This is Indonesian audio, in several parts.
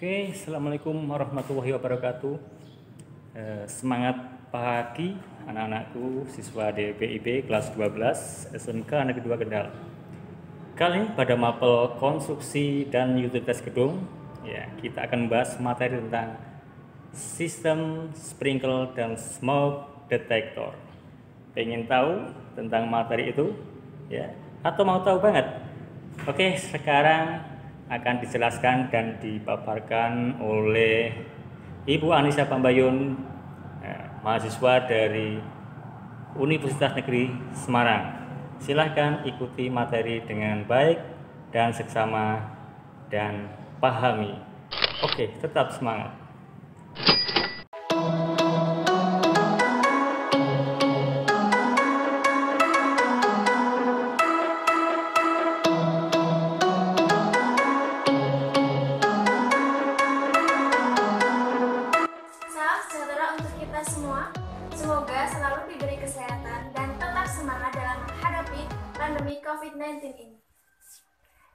Oke, Assalamualaikum warahmatullahi wabarakatuh. Semangat pagi anak-anakku, siswa DPIB kelas 12 SMK Negeri 2 Kendal. Kali ini pada mapel konstruksi dan utilitas gedung, ya, kita akan membahas materi tentang sistem sprinkle dan smoke detector. Pengen tahu tentang materi itu, ya, atau mau tahu banget? Oke, sekarang akan dijelaskan dan dipaparkan oleh Ibu Anissa Pambayun, mahasiswa dari Universitas Negeri Semarang. Silahkan ikuti materi dengan baik dan seksama dan pahami. Oke, tetap semangat. Semua, semoga selalu diberi kesehatan dan tetap semangat dalam menghadapi pandemi COVID-19 ini.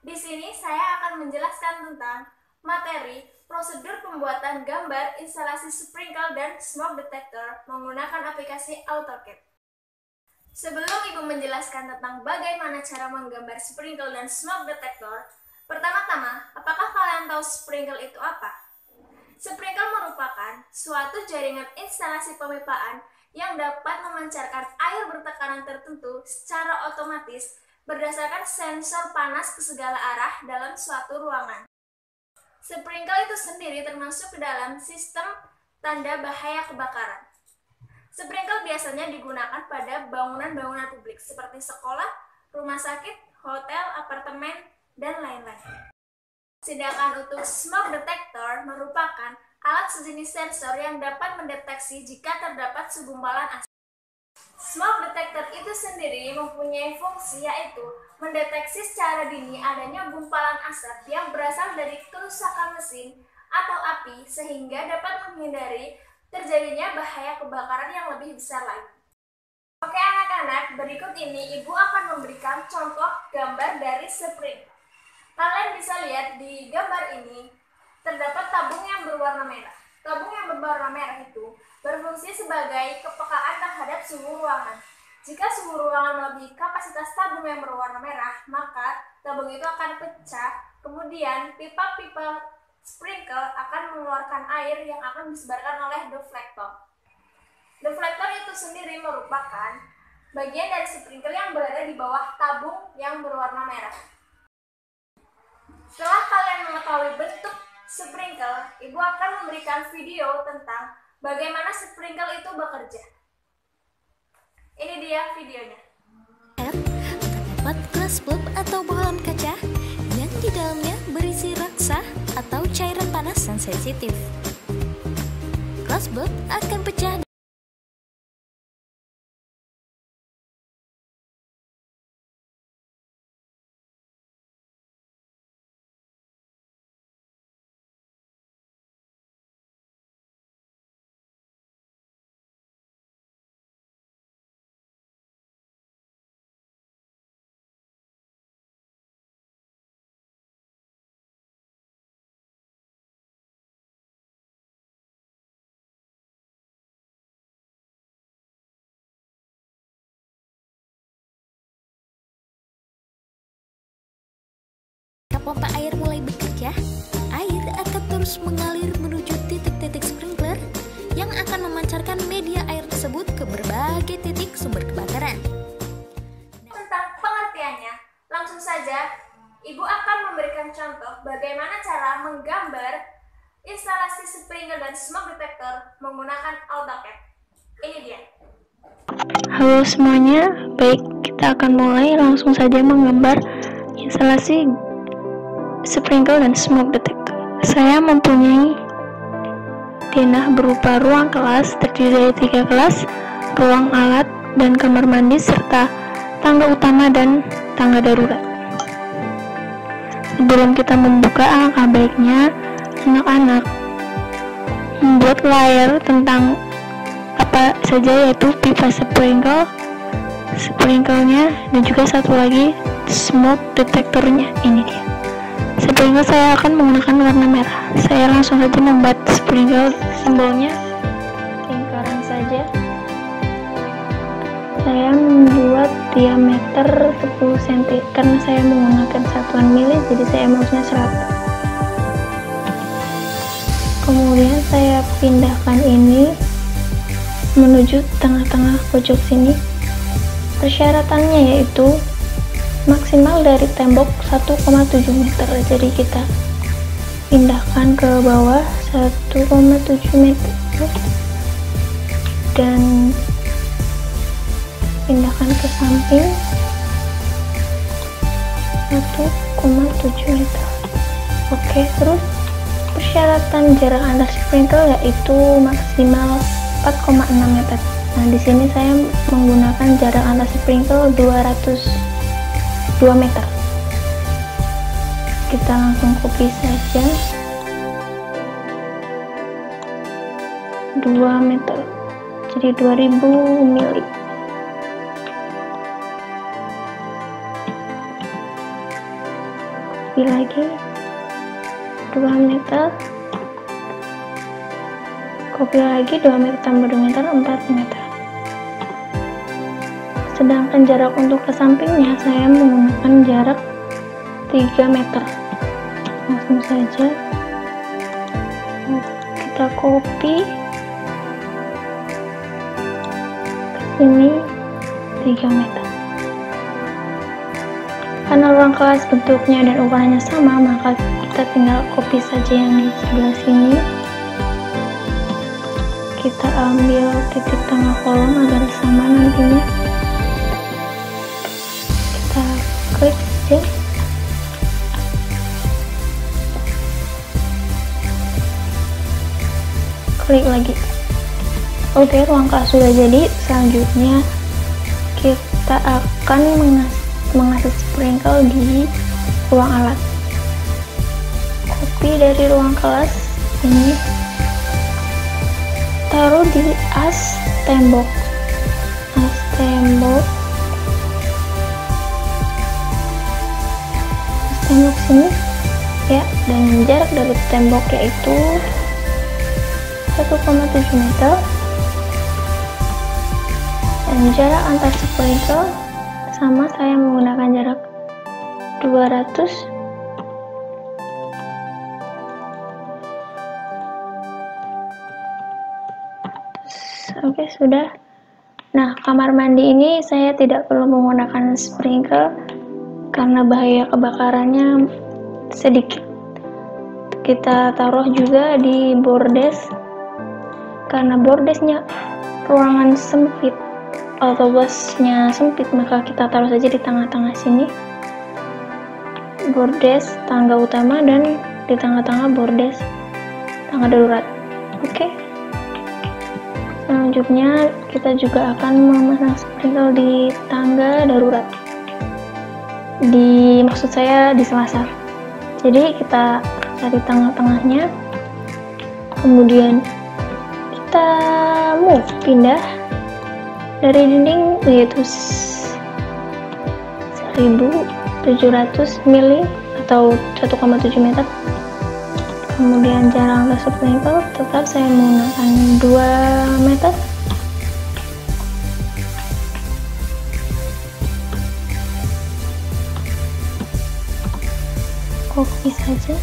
Di sini saya akan menjelaskan tentang materi prosedur pembuatan gambar instalasi sprinkle dan smoke detector menggunakan aplikasi AutoCAD. Sebelum Ibu menjelaskan tentang bagaimana cara menggambar sprinkle dan smoke detector, pertama-tama, apakah kalian tahu sprinkle itu apa? Sprinkle merupakan suatu jaringan instalasi pemipaan yang dapat memancarkan air bertekanan tertentu secara otomatis berdasarkan sensor panas ke segala arah dalam suatu ruangan. Sprinkle itu sendiri termasuk ke dalam sistem tanda bahaya kebakaran. Sprinkle biasanya digunakan pada bangunan-bangunan publik seperti sekolah, rumah sakit, hotel, apartemen, dan lain-lain. Sedangkan untuk smoke detector merupakan alat sejenis sensor yang dapat mendeteksi jika terdapat segumpalan asap. Smoke detector itu sendiri mempunyai fungsi yaitu mendeteksi secara dini adanya gumpalan asap yang berasal dari kerusakan mesin atau api sehingga dapat menghindari terjadinya bahaya kebakaran yang lebih besar lagi. Oke anak-anak, berikut ini Ibu akan memberikan contoh gambar dari sprinkle. Kalian bisa lihat di gambar ini, terdapat tabung yang berwarna merah. Tabung yang berwarna merah itu berfungsi sebagai kepekaan terhadap suhu ruangan. Jika suhu ruangan melebihi kapasitas tabung yang berwarna merah, maka tabung itu akan pecah. Kemudian pipa-pipa sprinkle akan mengeluarkan air yang akan disebarkan oleh deflektor. Deflektor itu sendiri merupakan bagian dari sprinkle yang berada di bawah tabung yang berwarna merah. Setelah kalian mengetahui bentuk sprinkle, Ibu akan memberikan video tentang bagaimana sprinkle itu bekerja. Ini dia videonya. Terdapat gelas bulb atau bohlam kaca yang di dalamnya berisi raksa atau cairan panas yang sensitif. Gelas bulb akan pecah. Pompa air mulai bekerja, air akan terus mengalir menuju titik-titik sprinkler yang akan memancarkan media air tersebut ke berbagai titik sumber kebakaran. Tentang pengertiannya, langsung saja Ibu akan memberikan contoh bagaimana cara menggambar instalasi sprinkle dan smoke detector menggunakan AutoCAD. Ini dia. Halo semuanya, baik, kita akan mulai langsung saja menggambar instalasi sprinkle dan smoke detector. Saya mempunyai denah berupa ruang kelas terdiri dari 3 kelas, ruang alat dan kamar mandi serta tangga utama dan tangga darurat. Sebelum kita membuka, alangkah baiknya anak-anak membuat layar tentang apa saja, yaitu pipa sprinklenya dan juga satu lagi smoke detectornya. Ini dia. Sprinkle saya akan menggunakan warna merah. Saya langsung saja membuat sprinkle, simbolnya lingkaran saja. Saya membuat diameter 10 cm karena saya menggunakan satuan mili, jadi saya maksudnya 100. Kemudian saya pindahkan ini menuju tengah-tengah pojok sini. Persyaratannya yaitu maksimal dari tembok 1,7 meter, jadi kita pindahkan ke bawah 1,7 meter dan pindahkan ke samping 1,7 meter. Oke, terus persyaratan jarak antar sprinkle yaitu maksimal 4,6 meter. Nah, di sini saya menggunakan jarak antar sprinkle 202 meter. Kita langsung copy saja 2 meter, jadi 2000 mili. Copy lagi 2 meter, copy lagi 2 meter tambah 2 meter, 4 meter. Sedangkan jarak untuk ke sampingnya saya menggunakan jarak 3 meter. Langsung saja kita copy ke sini 3 meter. Karena ruang kelas bentuknya dan ukurannya sama, maka kita tinggal copy saja yang di sebelah sini. Kita ambil titik tengah kolom agar sama nantinya. Kita klik saja. Klik lagi. Oke, ruang kelas sudah jadi. Selanjutnya kita akan mengasih sprinkle di ruang alat. Copy dari ruang kelas ini, taruh di as tembok sini ya, dengan jarak dari tembok yaitu 1,7 meter, dan jarak antar sprinkle sama, saya menggunakan jarak 200. Oke, sudah. Nah, kamar mandi ini saya tidak perlu menggunakan sprinkle karena bahaya kebakarannya sedikit. Kita taruh juga di bordes, karena bordesnya ruangan sempit atau bosnya sempit, maka kita taruh saja di tengah-tengah sini. Bordes tangga utama dan di tengah-tengah bordes tangga darurat. Oke. Selanjutnya kita juga akan memasang sprinkle di tangga darurat. Maksud saya di selasar. Jadi kita cari tengah-tengahnya. Kemudian kita pindah dari dinding yaitu 1700 mili atau 1,7 meter. Kemudian jarak antar sprinkle tetap saya menggunakan 2 meter. Copy saja.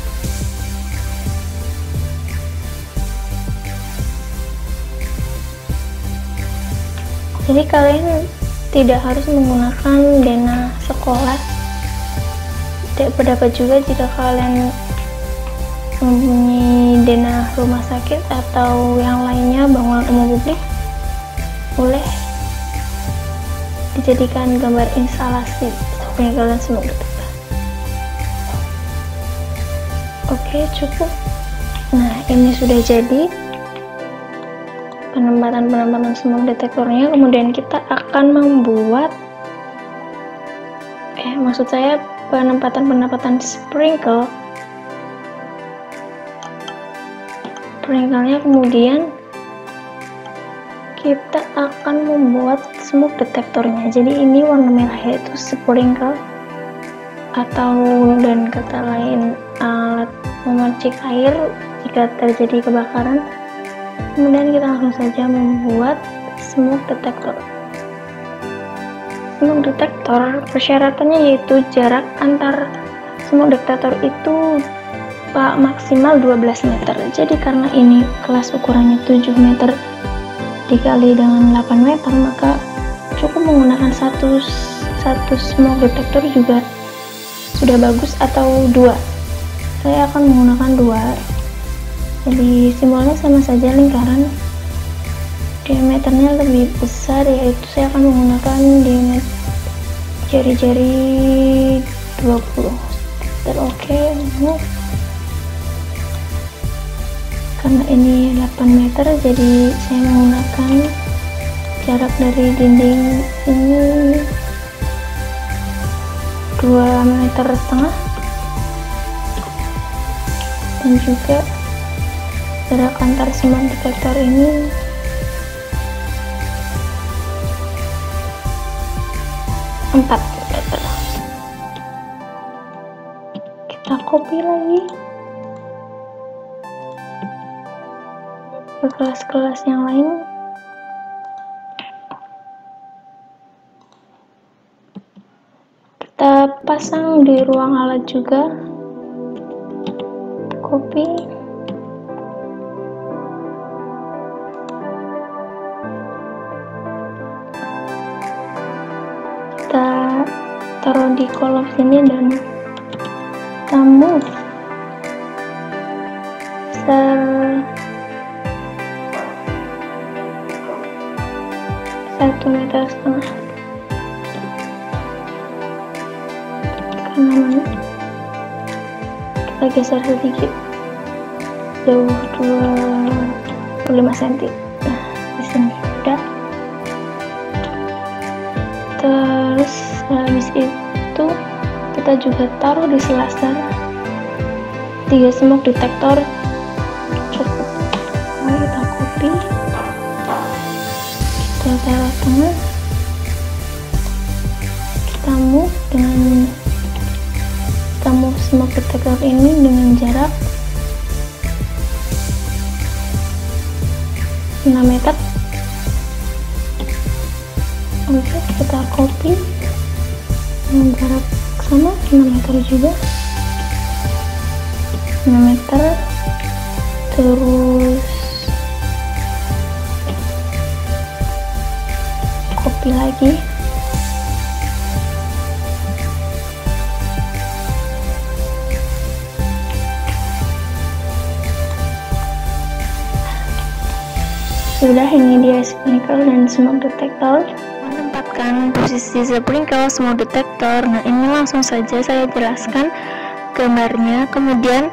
Jadi kalian tidak harus menggunakan dana sekolah. Dapat juga jika kalian mempunyai dana rumah sakit atau yang lainnya, bangunan umum publik, boleh dijadikan gambar instalasi sprinkle dan smoke detector. Oke, cukup. Nah, ini sudah jadi penempatan smoke detektornya. Kemudian kita akan membuat maksud saya penempatan sprinklenya. Kemudian kita akan membuat smoke detektornya. Jadi ini warna merah yaitu sprinkle, atau dan kata lain alat memercik air jika terjadi kebakaran. Kemudian kita langsung saja membuat smoke detector. Smoke detector persyaratannya yaitu jarak antar smoke detector itu maksimal 12 meter. Jadi karena ini kelas ukurannya 7 meter dikali dengan 8 meter, maka cukup menggunakan satu smoke detector juga sudah bagus, atau 2. Saya akan menggunakan 2. Jadi simbolnya sama saja, lingkaran. Diameternya lebih besar, yaitu saya akan menggunakan diameter jari-jari 20 cm. Oke. Karena ini 8 meter, jadi saya menggunakan jarak dari dinding ini 2,5 meter, dan juga jarak antar smoke detector ini 4 meter. Kita copy lagi ke kelas-kelas yang lain. Kita pasang di ruang alat juga. Copy. Kita taruh di kolom sini dan kita move 1,5 meter. Kanan, kita geser sedikit jauh 25 cm. Nah, di sini udah. Terus habis itu kita juga taruh di sela-sela 3 smoke detector cukup. Mari kita copy, kita taruh tengah, kita move smoke detector ini dengan jarak 6 meter. Oke, kita copy dengan jarak sama 6 meter juga, 6 meter. Terus copy lagi, sudah. Ini dia sprinkler dan smoke detector. Menempatkan posisi sprinkler smoke detector. Nah, ini langsung saja saya jelaskan gambarnya. Kemudian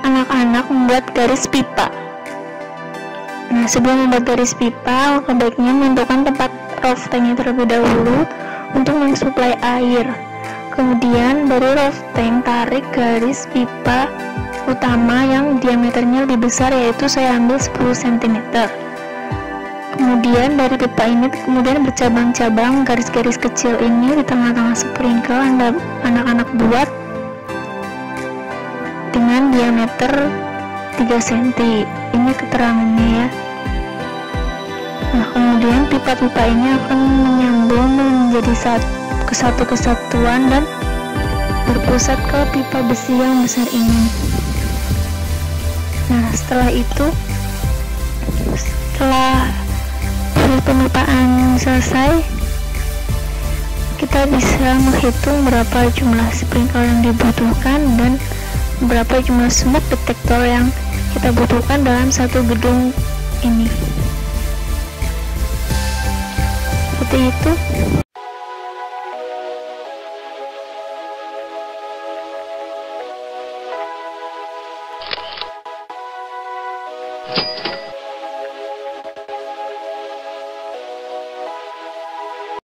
anak-anak membuat garis pipa. Nah, sebelum membuat garis pipa, baiknya menentukan tempat roof tanknya terlebih dahulu untuk mensuplai air. Kemudian dari roof tank tarik garis pipa utama yang diameternya lebih besar, yaitu saya ambil 10 cm. Kemudian dari pipa ini kemudian bercabang-cabang garis-garis kecil ini di tengah-tengah sprinkle anak-anak buat dengan diameter 3 cm. Ini keterangannya ya. Nah, kemudian pipa-pipa ini akan menyambung menjadi satu kesatuan dan berpusat ke pipa besi yang besar ini. Nah, setelah itu, setelah pemipaan selesai, kita bisa menghitung berapa jumlah sprinkler yang dibutuhkan dan berapa jumlah smoke detector yang kita butuhkan dalam satu gedung ini. Seperti itu.